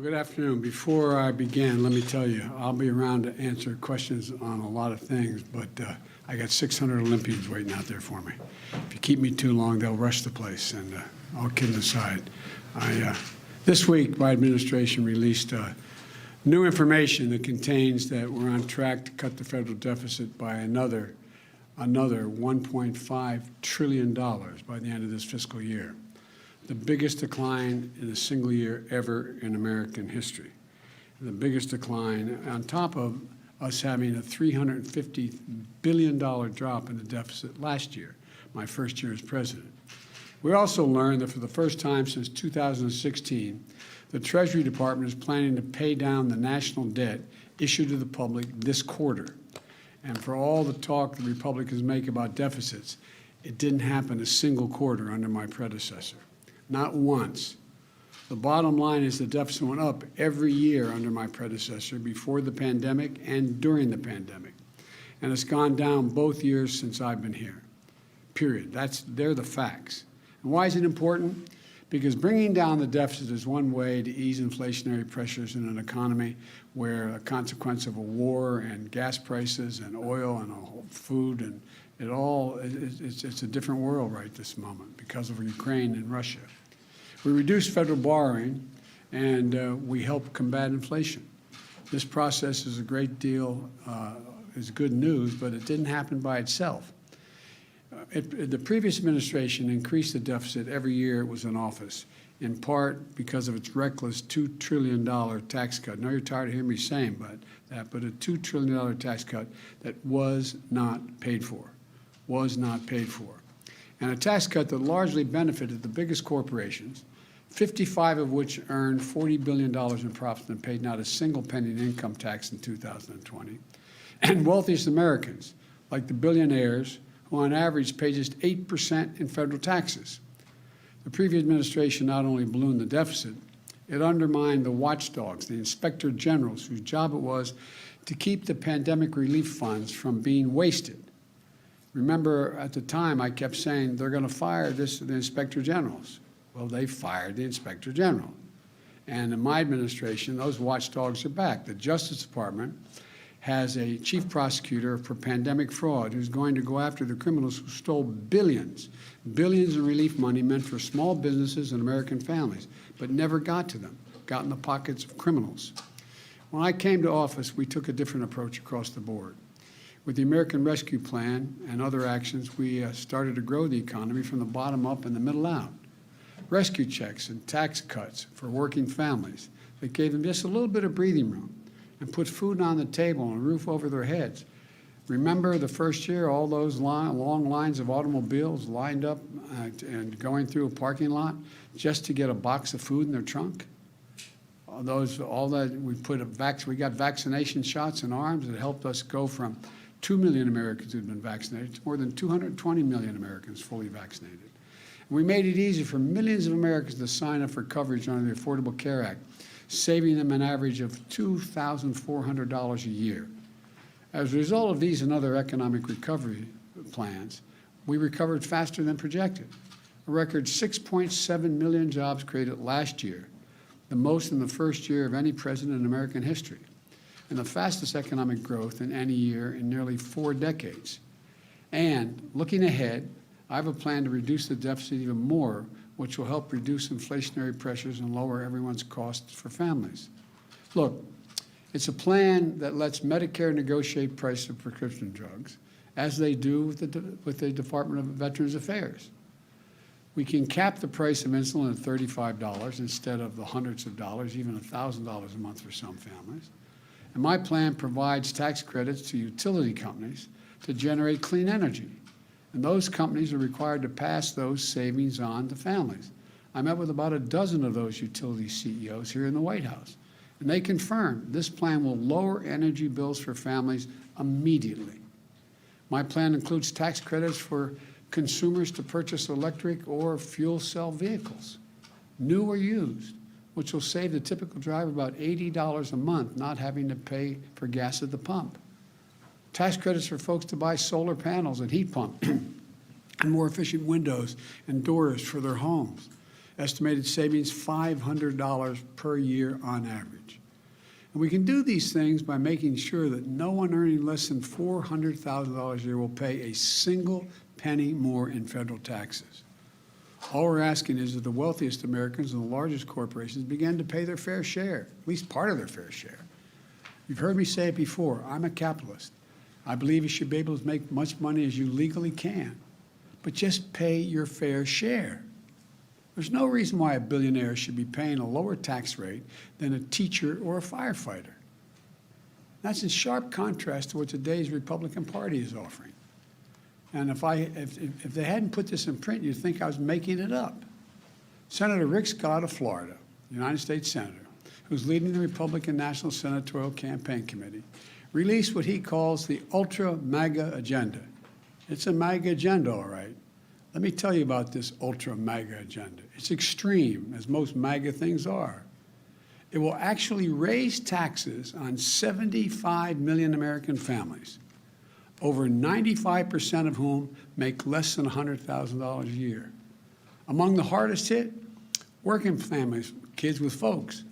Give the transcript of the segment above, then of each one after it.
Well, good afternoon. Before I begin, let me tell you, I'll be around to answer questions on a lot of things, but I got 600 Olympians waiting out there for me. If you keep me too long, they'll rush the place. And all kidding aside, this week my administration released new information that contains that we're on track to cut the federal deficit by another $1.5 trillion by the end of this fiscal year. The biggest decline in a single year ever in American history. The biggest decline on top of us having a $350 billion drop in the deficit last year, my first year as president. We also learned that for the first time since 2016, the Treasury Department is planning to pay down the national debt issued to the public this quarter. And for all the talk the Republicans make about deficits, it didn't happen a single quarter under my predecessor. Not once. The bottom line is the deficit went up every year under my predecessor before the pandemic and during the pandemic. And it's gone down both years since I've been here, period. They're the facts. And why is it important? Because bringing down the deficit is one way to ease inflationary pressures in an economy where a consequence of a war and gas prices and oil and food and it's a different world right this moment because of Ukraine and Russia. We reduced federal borrowing and we help combat inflation. This process is a great deal, is good news, but it didn't happen by itself. The previous administration increased the deficit every year it was in office, in part because of its reckless $2 trillion tax cut. I know you're tired of hearing me saying but a $2 trillion tax cut that was not paid for, And a tax cut that largely benefited the biggest corporations, 55 of which earned $40 billion in profits and paid not a single penny in income tax in 2020, and wealthiest Americans, like the billionaires, who on average pay just 8% in federal taxes. The previous administration not only ballooned the deficit, it undermined the watchdogs, the inspector generals, whose job it was to keep the pandemic relief funds from being wasted. Remember, at the time, I kept saying they're going to fire the inspector generals. Well, they fired the inspector general. And in my administration, those watchdogs are back. The Justice Department has a chief prosecutor for pandemic fraud who's going to go after the criminals who stole billions in relief money meant for small businesses and American families, but never got to them, got in the pockets of criminals. When I came to office, we took a different approach across the board. With the American Rescue Plan and other actions, we started to grow the economy from the bottom up and the middle out. Rescue checks and tax cuts for working families that gave them just a little bit of breathing room and put food on the table and a roof over their heads. Remember the first year, all those long lines of automobiles lined up and going through a parking lot just to get a box of food in their trunk? We got vaccination shots in arms that helped us go from 2 million Americans who'd been vaccinated to more than 220 million Americans fully vaccinated. And we made it easy for millions of Americans to sign up for coverage under the Affordable Care Act, saving them an average of $2,400 a year. As a result of these and other economic recovery plans, we recovered faster than projected. A record 6.7 million jobs created last year, the most in the first year of any president in American history, and the fastest economic growth in any year in nearly 4 decades. And looking ahead, I have a plan to reduce the deficit even more, which will help reduce inflationary pressures and lower everyone's costs for families. Look, it's a plan that lets Medicare negotiate price of prescription drugs, as they do with the Department of Veterans Affairs. We can cap the price of insulin at $35 instead of the hundreds of dollars, even $1,000 a month for some families. And my plan provides tax credits to utility companies to generate clean energy. And those companies are required to pass those savings on to families. I met with about a dozen of those utility CEOs here in the White House, and they confirmed this plan will lower energy bills for families immediately. My plan includes tax credits for consumers to purchase electric or fuel cell vehicles, new or used, which will save the typical driver about $80 a month not having to pay for gas at the pump. Tax credits for folks to buy solar panels and heat pumps and more efficient windows and doors for their homes. Estimated savings $500 per year on average. And we can do these things by making sure that no one earning less than $400,000 a year will pay a single penny more in federal taxes. All we're asking is that the wealthiest Americans and the largest corporations begin to pay their fair share, at least part of their fair share. You've heard me say it before, I'm a capitalist. I believe you should be able to make much money as you legally can, but just pay your fair share. There's no reason why a billionaire should be paying a lower tax rate than a teacher or a firefighter. That's in sharp contrast to what today's Republican Party is offering. And if they hadn't put this in print, you'd think I was making it up. Senator Rick Scott of Florida, United States Senator, who's leading the Republican National Senatorial Campaign Committee, released what he calls the Ultra MAGA Agenda. It's a MAGA agenda, all right. Let me tell you about this Ultra MAGA agenda. It's extreme, as most MAGA things are. It will actually raise taxes on 75 million American families, over 95% of whom make less than $100,000 a year. Among the hardest hit, working families, kids with folks.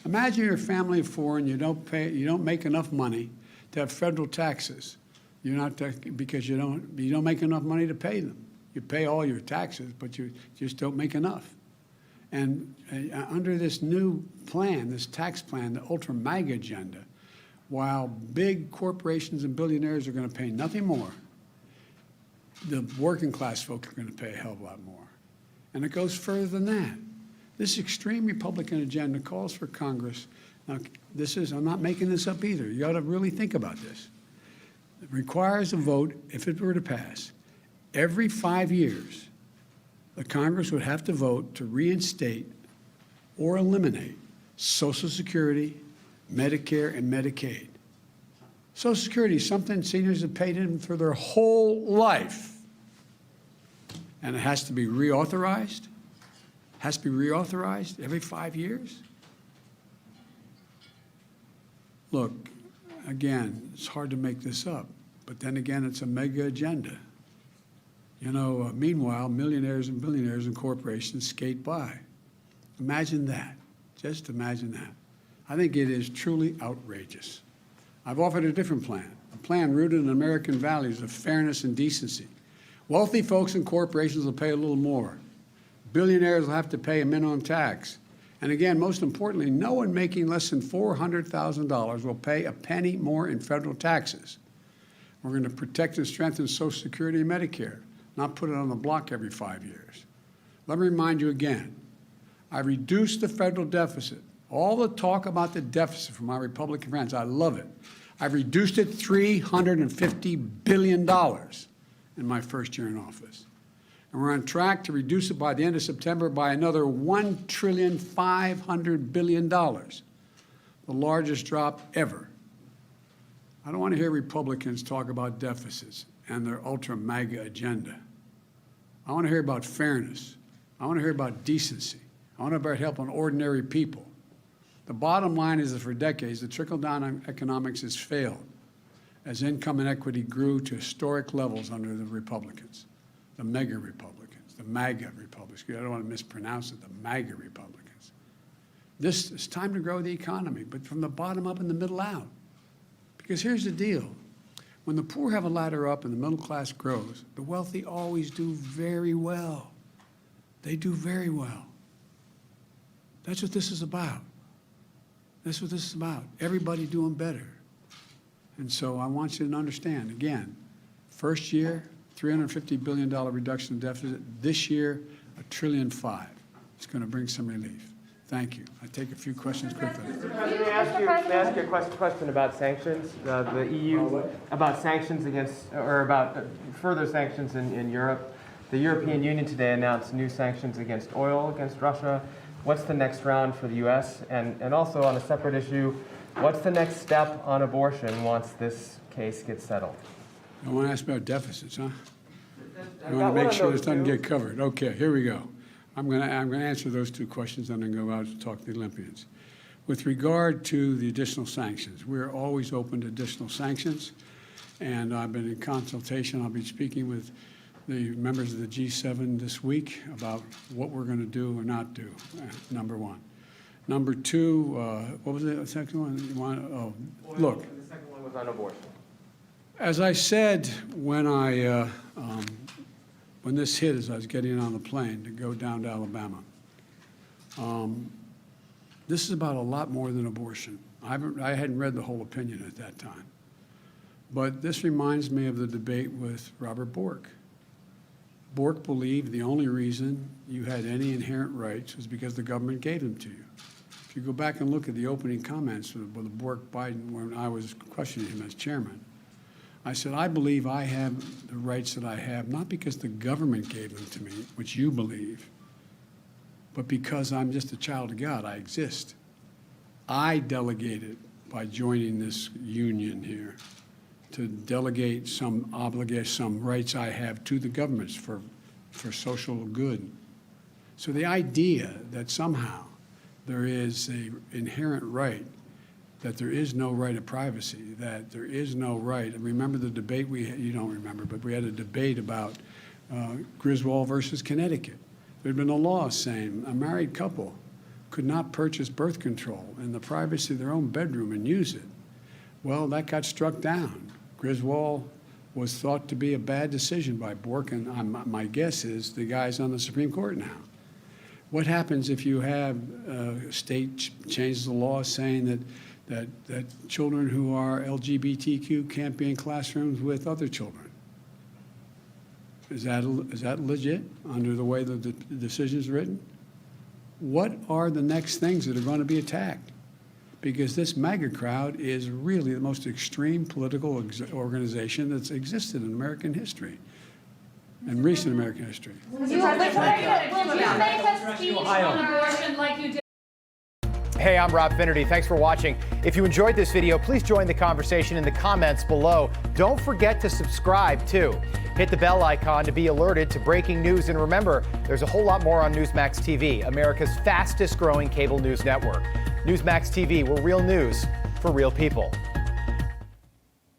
Imagine you're a family of four and you don't make enough money to have federal taxes. Because you don't make enough money to pay them. You pay all your taxes, but you just don't make enough. And under this new plan, this tax plan, the Ultra MAGA agenda, while big corporations and billionaires are going to pay nothing more, the working class folks are going to pay a hell of a lot more. And it goes further than that. This extreme Republican agenda calls for Congress. Now, I'm not making this up either. You ought to really think about this. It requires a vote, if it were to pass, every 5 years, the Congress would have to vote to reinstate or eliminate Social Security, Medicare, and Medicaid. Social Security is something seniors have paid in for their whole life. And it has to be reauthorized. Has to be reauthorized every 5 years. Look, again, it's hard to make this up, but then again, it's a mega agenda. You know, meanwhile, millionaires and billionaires and corporations skate by. Imagine that. Just imagine that. I think it is truly outrageous. I've offered a different plan, a plan rooted in American values of fairness and decency. Wealthy folks and corporations will pay a little more. Billionaires will have to pay a minimum tax. And again, most importantly, no one making less than $400,000 will pay a penny more in federal taxes. We're going to protect and strengthen Social Security and Medicare, not put it on the block every 5 years. Let me remind you again, I reduced the federal deficit. All the talk about the deficit from my Republican friends, I love it. I've reduced it $350 billion in my first year in office. And we're on track to reduce it by the end of September by another $1.5 trillion, the largest drop ever. I don't want to hear Republicans talk about deficits and their ultra MAGA agenda. I want to hear about fairness. I want to hear about decency. I want to hear about helping ordinary people. The bottom line is that for decades, the trickle-down economics has failed as income inequity grew to historic levels under the Republicans, the mega Republicans, the MAGA Republicans. I don't want to mispronounce it, the MAGA Republicans. This is time to grow the economy, but from the bottom up and the middle out. Because here's the deal. When the poor have a ladder up and the middle class grows, the wealthy always do very well. They do very well. That's what this is about. That's what this is about. Everybody doing better. And so I want you to understand, again, first year, $350 billion reduction in deficit. This year, $1.5 trillion. It's going to bring some relief. Thank you. I take a few questions quickly. Mr. President, may I ask you a question about sanctions? The EU, about sanctions against, or about further sanctions in Europe. The European Union today announced new sanctions against oil, against Russia. What's the next round for the U.S.? And also on a separate issue, what's the next step on abortion once this case gets settled? I want to ask about deficits, huh? I want to make sure this doesn't get covered. Okay, here we go. I'm going to answer those two questions and then go out and talk to the Olympians. With regard to the additional sanctions, we're always open to additional sanctions, and I've been in consultation. I'll be speaking with the members of the G7 this week about what we're going to do or not do, number one. Number two, what was the second one? Look. The second one was on abortion. As I said when when this hit, as I was getting on the plane to go down to Alabama, this is about a lot more than abortion. I hadn't read the whole opinion at that time. But this reminds me of the debate with Robert Bork. Bork believed the only reason you had any inherent rights was because the government gave them to you. If you go back and look at the opening comments with Bork-Biden when I was questioning him as chairman, I said, I believe I have the rights that I have, not because the government gave them to me, which you believe, but because I'm just a child of God. I exist. I delegated by joining this union here to delegate some obligation, some rights I have to the governments for social good. So the idea that somehow there is an inherent right, that there is no right of privacy, that there is no right. And remember the debate you don't remember, but we had a debate about Griswold versus Connecticut. There had been a law saying a married couple could not purchase birth control in the privacy of their own bedroom and use it. Well, that got struck down. Griswold was thought to be a bad decision by Bork, and my guess is the guy's on the Supreme Court now. What happens if you have a state changes the law saying that children who are LGBTQ can't be in classrooms with other children? Is that legit under the way the decision is written? What are the next things that are going to be attacked? Because this MAGA crowd is really the most extreme political organization that's existed in American history, in recent American history. Will you make a speech on abortion like you did? Hey, I'm Rob Finnerty. Thanks for watching. If you enjoyed this video, please join the conversation in the comments below. Don't forget to subscribe, too. Hit the bell icon to be alerted to breaking news. And remember, there's a whole lot more on Newsmax TV, America's fastest growing cable news network. Newsmax TV, where real news for real people.